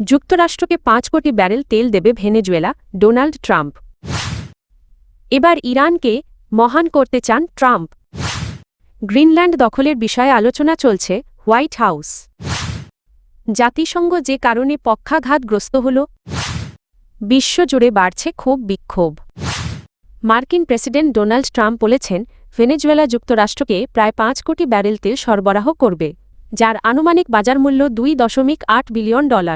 যুক্তরাষ্ট্রকে ৫ কোটি ব্যারেল তেল দেবে ভেনেজুয়েলা, ডোনাল্ড ট্রাম্প। এবার ইরানকে মহান করতে চান ট্রাম্প। গ্রিনল্যান্ড দখলের বিষয়ে আলোচনা চলছে হোয়াইট হাউস। জাতিসংঘ যে কারণে পক্ষাঘাতগ্রস্ত হল। বিশ্বজুড়ে বাড়ছে ক্ষোভ বিক্ষোভ। মার্কিন প্রেসিডেন্ট ডোনাল্ড ট্রাম্প বলেছেন, ভেনেজুয়েলা যুক্তরাষ্ট্রকে প্রায় ৫ কোটি ব্যারেল তেল সরবরাহ করবে, যার আনুমানিক বাজারমূল্য $2.8 বিলিয়ন।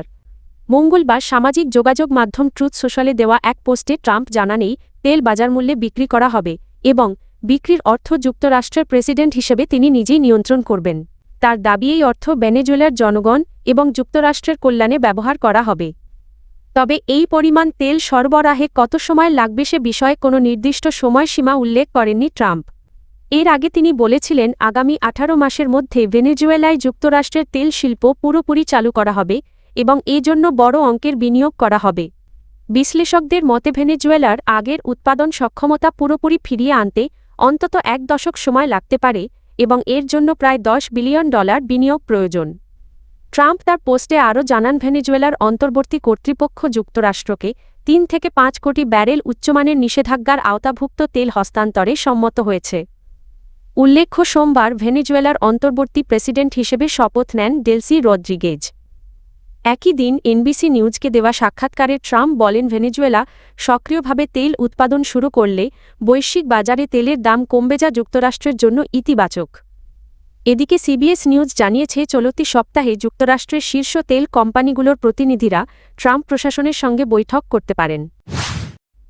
মঙ্গলবার সামাজিক যোগাযোগ মাধ্যম ট্রুথ সোশ্যালে দেওয়া এক পোস্টে ট্রাম্প জানান, এই তেল বাজারমূল্যে বিক্রি করা হবে এবং বিক্রির অর্থ যুক্তরাষ্ট্রের প্রেসিডেন্ট হিসেবে তিনি নিজেই নিয়ন্ত্রণ করবেন। তার দাবি, এই অর্থ ভেনেজুয়েলার জনগণ এবং যুক্তরাষ্ট্রের কল্যাণে ব্যবহার করা হবে। তবে এই পরিমাণ তেল সরবরাহে কত সময় লাগবে সে বিষয়ে কোনো নির্দিষ্ট সময়সীমা উল্লেখ করেননি ট্রাম্প। এর আগে তিনি বলেছিলেন, আগামী 18 মাসের মধ্যে ভেনেজুয়েলায় যুক্তরাষ্ট্রের তেল শিল্প পুরোপুরি চালু করা হবে এবং এজন্য বড় অঙ্কের বিনিয়োগ করা হবে। বিশ্লেষকদের মতে ভেনেজুয়েলার আগের উৎপাদন সক্ষমতা পুরোপুরি ফিরিয়ে আনতে অন্তত 1 দশক সময় লাগতে পারে এবং এর জন্য প্রায় $10 বিলিয়ন বিনিয়োগ প্রয়োজন। ট্রাম্প তার পোস্টে আরও জানান, ভেনেজুয়েলার অন্তর্বর্তী কর্তৃপক্ষ যুক্তরাষ্ট্রকে 3 থেকে 5 কোটি ব্যারেল উচ্চমানের নিষেধাজ্ঞার আওতাভুক্ত তেল হস্তান্তরে সম্মত হয়েছে। উল্লেখ্য, সোমবার ভেনেজুয়েলার অন্তর্বর্তী প্রেসিডেন্ট হিসেবে শপথ নেন ডেলসি রদ্রিগেজ। একই দিন এনবিসি নিউজকে দেওয়া সাক্ষাৎকারে ট্রাম্প বলেন, ভেনেজুয়েলা সক্রিয়ভাবে তেল উৎপাদন শুরু করলে বৈশ্বিক বাজারে তেলের দাম কমবে, যা যুক্তরাষ্ট্রের জন্য ইতিবাচক। এদিকে সিবিএস নিউজ জানিয়েছে, চলতি সপ্তাহে যুক্তরাষ্ট্রের শীর্ষ তেল কোম্পানিগুলোর প্রতিনিধিরা ট্রাম্প প্রশাসনের সঙ্গে বৈঠক করতে পারেন।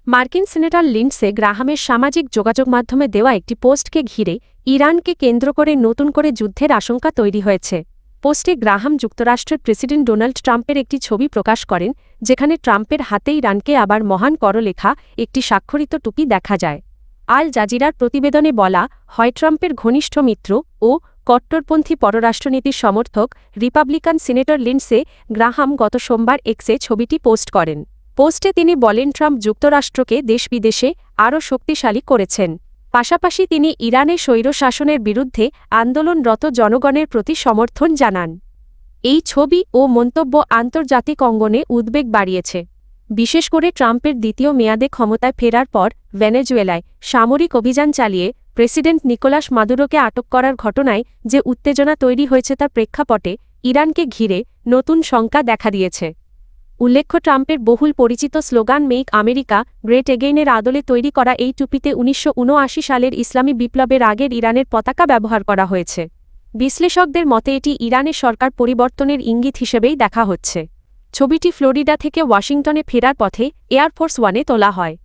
মার্কিন সিনেটর লিন্ডসে গ্রাহামের সামাজিক যোগাযোগ মাধ্যমে দেওয়া একটি পোস্টকে ঘিরে ইরানকে কেন্দ্র করে নতুন করে যুদ্ধের আশঙ্কা তৈরি হয়েছে। পোস্টে গ্রাহাম যুক্তরাষ্ট্রের প্রেসিডেন্ট ডোনাল্ড ট্রাম্পের একটি ছবি প্রকাশ করেন, যেখানে ট্রাম্পের হাতে ইরানকে আবার মহান করো লেখা একটি স্বাক্ষরিত টুপি দেখা যায়। আল জাজিরার প্রতিবেদনে বলা হয়, ট্রাম্পের ঘনিষ্ঠ মিত্র ও কট্টরপন্থী পররাষ্ট্রনীতির সমর্থক রিপাবলিকান সিনেটর লিন্ডসে গ্রাহাম গত সোমবার এক্সে ছবিটি পোস্ট করেন। পোস্টে তিনি বলেন, ট্রাম্প যুক্তরাষ্ট্রকে দেশ-বিদেশে আরও শক্তিশালী করেছেন। পাশাপাশি তিনি ইরানের স্বৈরশাসনের বিরুদ্ধে আন্দোলনরত জনগণের প্রতি সমর্থন জানান। এই ছবি ও মন্তব্য আন্তর্জাতিক অঙ্গনে উদ্বেগ বাড়িয়েছে। বিশেষ করে ট্রাম্পের দ্বিতীয় মেয়াদে ক্ষমতায় ফেরার পর ভেনেজুয়েলায় সামরিক অভিযান চালিয়ে প্রেসিডেন্ট নিকোলাস মাদুরোকে আটক করার ঘটনায় যে উত্তেজনা তৈরি হয়েছে তার প্রেক্ষাপটে ইরানকে ঘিরে নতুন শঙ্কা দেখা দিয়েছে। উল্লেখ্য, ট্রাম্পের বহুল পরিচিত স্লোগান মেক আমেরিকা গ্রেট এগেইনের আদলে তৈরি করা এই টুপিতে 1979 সালের ইসলামী বিপ্লবের আগের ইরানের পতাকা ব্যবহার করা হয়েছে। বিশ্লেষকদের মতে এটি ইরানের সরকার পরিবর্তনের ইঙ্গিত হিসেবেই দেখা হচ্ছে। ছবিটি ফ্লোরিডা থেকে ওয়াশিংটনে ফেরার পথে এয়ারফোর্স ওয়ানে তোলা হয়।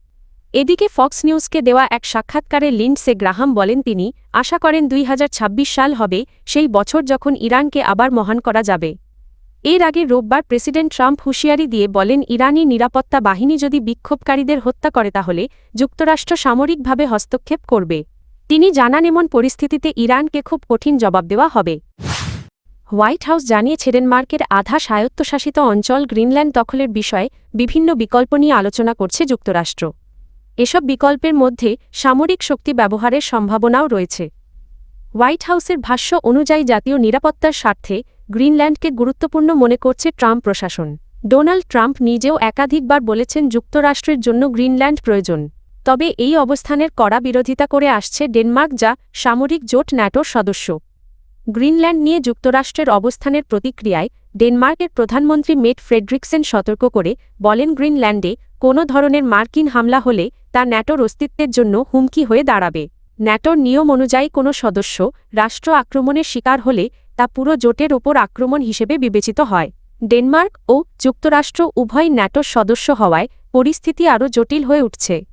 এদিকে ফক্স নিউজকে দেওয়া এক সাক্ষাৎকারে লিন্ডসে গ্রাহাম বলেন, তিনি আশা করেন 2026 সাল হবে সেই বছর যখন ইরানকে আবার মহান করা যাবে। এর আগে রোববার প্রেসিডেন্ট ট্রাম্প হুঁশিয়ারি দিয়ে বলেন, ইরানি নিরাপত্তা বাহিনী যদি বিক্ষোভকারীদের হত্যা করে তাহলে যুক্তরাষ্ট্র সামরিকভাবে হস্তক্ষেপ করবে। তিনি জানান, এমন পরিস্থিতিতে ইরানকে খুব কঠিন জবাব দেওয়া হবে। হোয়াইট হাউস জানিয়েছে, ডেনমার্কের আধা স্বায়ত্তশাসিত অঞ্চল গ্রিনল্যান্ড দখলের বিষয়ে বিভিন্ন বিকল্প নিয়ে আলোচনা করছে যুক্তরাষ্ট্র। এসব বিকল্পের মধ্যে সামরিক শক্তি ব্যবহারের সম্ভাবনাও রয়েছে। হোয়াইট হাউসের ভাষ্য অনুযায়ী জাতীয় নিরাপত্তার স্বার্থে গ্রিনল্যান্ডকে গুরুত্বপূর্ণ মনে করছে ট্রাম্প প্রশাসন। ডোনাল্ড ট্রাম্প নিজেও একাধিকবার বলেছেন, যুক্তরাষ্ট্রের জন্য গ্রিনল্যান্ড প্রয়োজন। তবে এই অবস্থানের কড়া বিরোধিতা করে আসছে ডেনমার্ক, যা সামরিক জোট ন্যাটোর সদস্য। গ্রিনল্যান্ড নিয়ে যুক্তরাষ্ট্রের অবস্থানের প্রতিক্রিয়ায় ডেনমার্কের প্রধানমন্ত্রী মেট ফ্রেডরিকসেন সতর্ক করে বলেন, গ্রিনল্যান্ডে কোনো ধরনের মার্কিন হামলা হলে তা ন্যাটোর অস্তিত্বের জন্য হুমকি হয়ে দাঁড়াবে। ন্যাটোর নিয়ম অনুযায়ী কোনো সদস্য রাষ্ট্র আক্রমণের শিকার হলে তা পুরো জোটের ওপর আক্রমণ হিসেবে বিবেচিত হয়। ডেনমার্ক ও যুক্তরাষ্ট্র উভয় ন্যাটোর সদস্য হওয়ায় পরিস্থিতি আরও জটিল হয়ে উঠছে।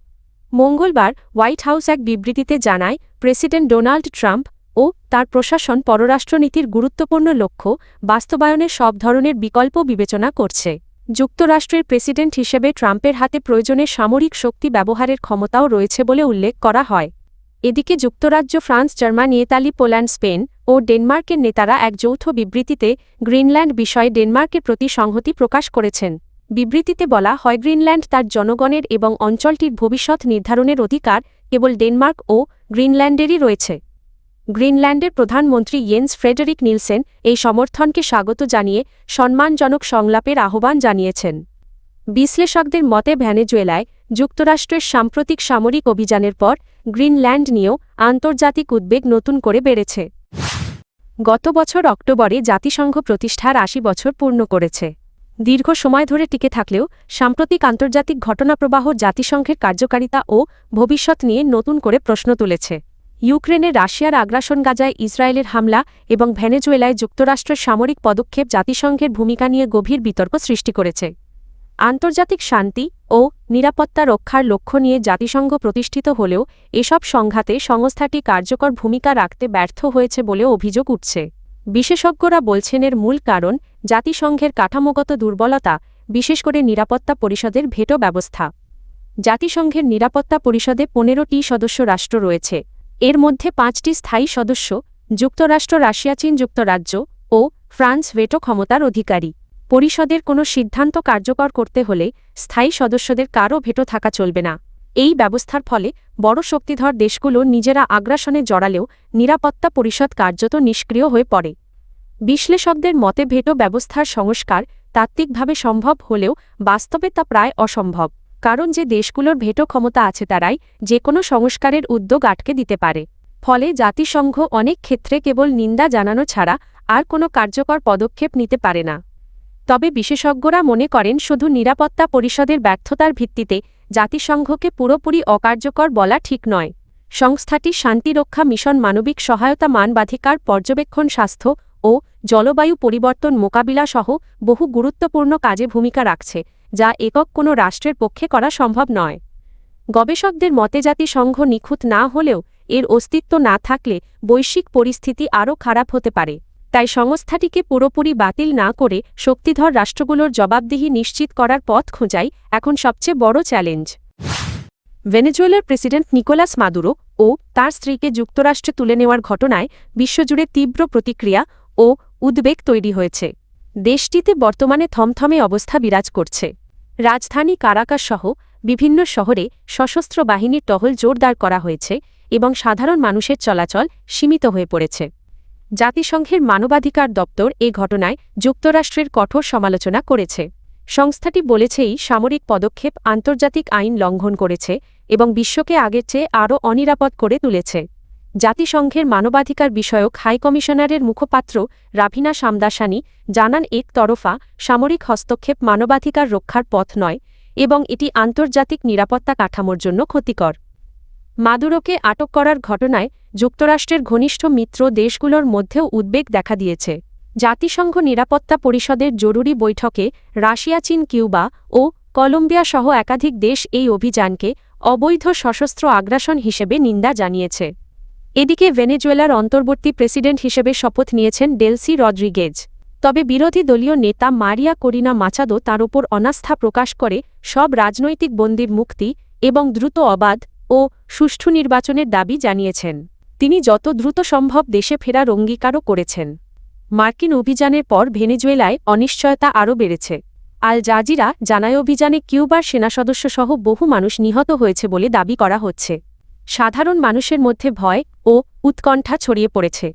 মঙ্গলবার হোয়াইট হাউস এক বিবৃতিতে জানায়, প্রেসিডেন্ট ডোনাল্ড ট্রাম্প ও তার প্রশাসন পররাষ্ট্রনীতির গুরুত্বপূর্ণ লক্ষ্য বাস্তবায়নের সব ধরনের বিকল্প বিবেচনা করছে। যুক্তরাষ্ট্রের প্রেসিডেন্ট হিসেবে ট্রাম্পের হাতে প্রয়োজনে সামরিক শক্তি ব্যবহারের ক্ষমতাও রয়েছে বলে উল্লেখ করা হয়। এদিকে যুক্তরাজ্য, France, Germany, Italy, Poland, Spain ও ডেনমার্কের নেতারা এক যৌথ বিবৃতিতে গ্রিনল্যান্ড বিষয়ে ডেনমার্কের প্রতি সংহতি প্রকাশ করেছেন। বিবৃতিতে বলা হয়, গ্রিনল্যান্ড তার জনগণের এবং অঞ্চলটির ভবিষ্যৎ নির্ধারণের অধিকার কেবল ডেনমার্ক ও গ্রিনল্যান্ডেরই রয়েছে। গ্রিনল্যান্ডের প্রধানমন্ত্রী ইয়েন্স ফ্রেডেরিক নিলসেন এই সমর্থনকে স্বাগত জানিয়ে সম্মানজনক সংলাপের আহ্বান জানিয়েছেন। বিশ্লেষকদের মতে ভেনেজুয়েলায় যুক্তরাষ্ট্রের সাম্প্রতিক সামরিক অভিযানের পর গ্রিনল্যান্ড নিয়েও আন্তর্জাতিক উদ্বেগ নতুন করে বেড়েছে। গত বছর অক্টোবরে জাতিসংঘ প্রতিষ্ঠার ৮০ বছর পূর্ণ করেছে। দীর্ঘ সময় ধরে টিকে থাকলেও সাম্প্রতিক আন্তর্জাতিক ঘটনাপ্রবাহ জাতিসংঘের কার্যকারিতা ও ভবিষ্যৎ নিয়ে নতুন করে প্রশ্ন তুলেছে। ইউক্রেনে রাশিয়ার আগ্রাসন, গাজায় ইসরায়েলের হামলা এবং ভেনেজুয়েলায় যুক্তরাষ্ট্রের সামরিক পদক্ষেপ জাতিসংঘের ভূমিকা নিয়ে গভীর বিতর্ক সৃষ্টি করেছে। আন্তর্জাতিক শান্তি ও নিরাপত্তা রক্ষার লক্ষ্য নিয়ে জাতিসংঘ প্রতিষ্ঠিত হলেও এসব সংঘাতে সংস্থাটি কার্যকর ভূমিকা রাখতে ব্যর্থ হয়েছে বলেও অভিযোগ উঠছে। বিশেষজ্ঞরা বলছেন এর মূল কারণ জাতিসংঘের কাঠামোগত দুর্বলতা, বিশেষ করে নিরাপত্তা পরিষদের ভেটো ব্যবস্থা। জাতিসংঘের নিরাপত্তা পরিষদে ১৫টি সদস্য রাষ্ট্র রয়েছে। এর মধ্যে ৫টি স্থায়ী সদস্য যুক্তরাষ্ট্র, রাশিয়া, চীন, যুক্তরাজ্য ও ফ্রান্স ভেটো ক্ষমতার অধিকারী। পরিষদের কোনো সিদ্ধান্ত কার্যকর করতে হলে স্থায়ী সদস্যদের কারও ভেটো থাকা চলবে না। এই ব্যবস্থার ফলে বড় শক্তিধর দেশগুলো নিজেরা আগ্রাসনে জড়ালেও নিরাপত্তা পরিষদ কার্যত নিষ্ক্রিয় হয়ে পড়ে। বিশ্লেষকদের মতে ভেটো ব্যবস্থার সংস্কার তাত্ত্বিকভাবে সম্ভব হলেও বাস্তবে তা প্রায় অসম্ভব, কারণ যে দেশগুলোর ভেটো ক্ষমতা আছে তারাই যে কোনো সংস্কারের উদ্যোগ আটকে দিতে পারে। ফলে জাতিসংঘ অনেক ক্ষেত্রে কেবল নিন্দা জানানো ছাড়া আর কোনো কার্যকর পদক্ষেপ নিতে পারে না। তবে বিশেষজ্ঞরা মনে করেন শুধু নিরাপত্তা পরিষদের ব্যর্থতার ভিত্তিতে জাতিসংঘকে পুরোপুরি অকার্যকর বলা ঠিক নয়। সংস্থাটি শান্তিরক্ষা মিশন, মানবিক সহায়তা, মানবাধিকার পর্যবেক্ষণ, স্বাস্থ্য ও জলবায়ু পরিবর্তন মোকাবিলা সহ বহু গুরুত্বপূর্ণ কাজে ভূমিকা রাখছে, যা একক কোনো রাষ্ট্রের পক্ষে করা সম্ভব নয়। গবেষকদের মতে জাতিসংঘ নিখুঁত না হলেও এর অস্তিত্ব না থাকলে বৈশ্বিক পরিস্থিতি আরও খারাপ হতে পারে। তাই সংস্থাটিকে পুরোপুরি বাতিল না করে শক্তিধর রাষ্ট্রগুলোর জবাবদিহি নিশ্চিত করার পথ খোঁজাই এখন সবচেয়ে বড় চ্যালেঞ্জ। ভেনেজুয়েলার প্রেসিডেন্ট নিকোলাস মাদুরো ও তার স্ত্রীকে যুক্তরাষ্ট্রে তুলে নেওয়ার ঘটনায় বিশ্বজুড়ে তীব্র প্রতিক্রিয়া ও উদ্বেগ তৈরি হয়েছে। দেশটিতে বর্তমানে থমথমে অবস্থা বিরাজ করছে। রাজধানী কারাকাস সহ বিভিন্ন শহরে সশস্ত্র বাহিনীর টহল জোরদার করা হয়েছে এবং সাধারণ মানুষের চলাচল সীমিত হয়ে পড়েছে। জাতিসংঘের মানবাধিকার দপ্তর এ ঘটনায় যুক্তরাষ্ট্রের কঠোর সমালোচনা করেছে। সংস্থাটি বলেছে এই সামরিক পদক্ষেপ আন্তর্জাতিক আইন লঙ্ঘন করেছে এবং বিশ্বকে আগের চেয়ে আরও অনিরাপদ করে তুলেছে। জাতিসংঘের মানবাধিকার বিষয়ক হাইকমিশনারের মুখপাত্র রাভিনা সামদাসানি জানান, একতরফা সামরিক হস্তক্ষেপ মানবাধিকার রক্ষার পথ নয় এবং এটি আন্তর্জাতিক নিরাপত্তা কাঠামোর জন্য ক্ষতিকর। মাদুরোকে আটক করার ঘটনায় যুক্তরাষ্ট্রের ঘনিষ্ঠ মিত্র দেশগুলোর মধ্যেও উদ্বেগ দেখা দিয়েছে। জাতিসংঘ নিরাপত্তা পরিষদের জরুরি বৈঠকে রাশিয়া, চীন, কিউবা ও কলম্বিয়া সহ একাধিক দেশ এই অভিযানকে অবৈধ সশস্ত্র আগ্রাসন হিসেবে নিন্দা জানিয়েছে। এদিকে ভেনেজুয়েলার অন্তর্বর্তী প্রেসিডেন্ট হিসেবে শপথ নিয়েছেন ডেলসি রদ্রিগেজ। তবে বিরোধী দলীয় নেতা মারিয়া করিনা মাচাদো তার ওপর অনাস্থা প্রকাশ করে সব রাজনৈতিক বন্দীর মুক্তি এবং দ্রুত, অবাধ ও সুষ্ঠু নির্বাচনের দাবি জানিয়েছেন। তিনি যত দ্রুত সম্ভব দেশে ফেরার অঙ্গীকারও করেছেন। মার্কিন অভিযানের পর ভেনেজুয়েলায় অনিশ্চয়তা আরও বেড়েছে। আল জাজিরা জানায় অভিযানে কিউবার সেনাসদস্যসহ বহু মানুষ নিহত হয়েছে বলে দাবি করা হচ্ছে। সাধারণ মানুষের মধ্যে ভয় ও উৎকণ্ঠা ছড়িয়ে পড়েছে।